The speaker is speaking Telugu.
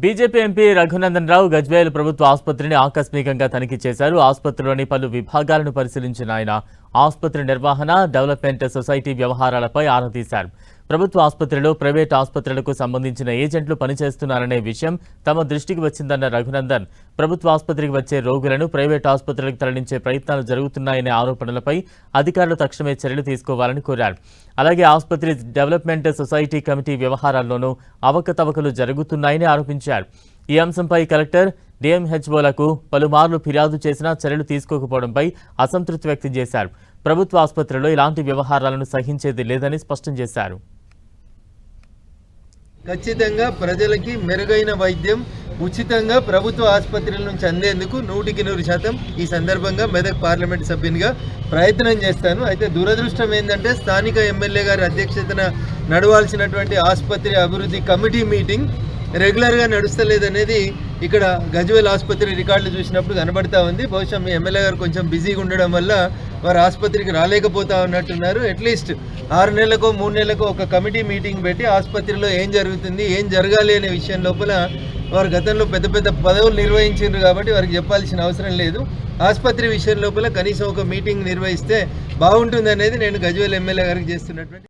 బీజేపీ ఎంపీ రఘునందన్ రావు గజ్వేల్ ప్రభుత్వ ఆసుపత్రిని ఆకస్మికంగా తనిఖీ చేశారు. ఆసుపత్రిలోని పలు విభాగాలను పరిశీలించిన ఆయన ఆసుపత్రి నిర్వహణ, డెవలప్మెంట్ సొసైటీ వ్యవహారాలపై ఆరా తీశారు. ప్రభుత్వ ఆసుపత్రిలో ప్రైవేట్ ఆసుపత్రులకు సంబంధించిన ఏజెంట్లు పనిచేస్తున్నారనే విషయం తమ దృష్టికి వచ్చిందన్న రఘునందన్, ప్రభుత్వ ఆసుపత్రికి వచ్చే రోగులను ప్రైవేట్ ఆసుపత్రులకు తరలించే ప్రయత్నాలు జరుగుతున్నాయనే ఆరోపణలపై అధికారులు తక్షణమే చర్యలు తీసుకోవాలని కోరారు. అలాగే ఆసుపత్రి డెవలప్మెంట్ సొసైటీ కమిటీ వ్యవహారాల్లోనూ అవకతవకలు జరుగుతున్నాయని ఆరోపించారు. ఈ అంశంపై కలెక్టర్, డిఎంహెచ్ఓలకు పలుమార్లు ఫిర్యాదు చేసినా చర్యలు తీసుకోకపోవడంపై అసంతృప్తి వ్యక్తం చేశారు. ప్రభుత్వ ఆసుపత్రిలో ఇలాంటి వ్యవహారాలను సహించేది లేదని స్పష్టం చేశారు. ఖచ్చితంగా ప్రజలకి మెరుగైన వైద్యం ఉచితంగా ప్రభుత్వ ఆసుపత్రుల నుంచి అందేందుకు 100% ఈ సందర్భంగా మెదక్ పార్లమెంట్ సభ్యునిగా ప్రయత్నం చేస్తాను. అయితే దురదృష్టం ఏంటంటే స్థానిక ఎమ్మెల్యే గారి అధ్యక్షతన నడవాల్సినటువంటి ఆసుపత్రి అభివృద్ధి కమిటీ మీటింగ్ రెగ్యులర్గా నడుస్తలేదనేది ఇక్కడ గజ్వేల్ ఆసుపత్రి రికార్డులు చూసినప్పుడు కనబడతా ఉంది. బహుశా మీ ఎమ్మెల్యే గారు కొంచెం బిజీగా ఉండడం వల్ల వారు ఆసుపత్రికి రాలేకపోతా ఉన్నట్టున్నారు. అట్లీస్ట్ 6 నెలలకో 3 నెలలకో ఒక కమిటీ మీటింగ్ పెట్టి ఆసుపత్రిలో ఏం జరుగుతుంది, ఏం జరగాలి అనే విషయం లోపల వారు గతంలో పెద్ద పెద్ద పదవులు నిర్వహించారు కాబట్టి వారికి చెప్పాల్సిన అవసరం లేదు. ఆసుపత్రి విషయం లోపల కనీసం ఒక మీటింగ్ నిర్వహిస్తే బాగుంటుంది అనేది నేను గజ్వేల్ ఎమ్మెల్యే గారికి చేస్తున్నటువంటి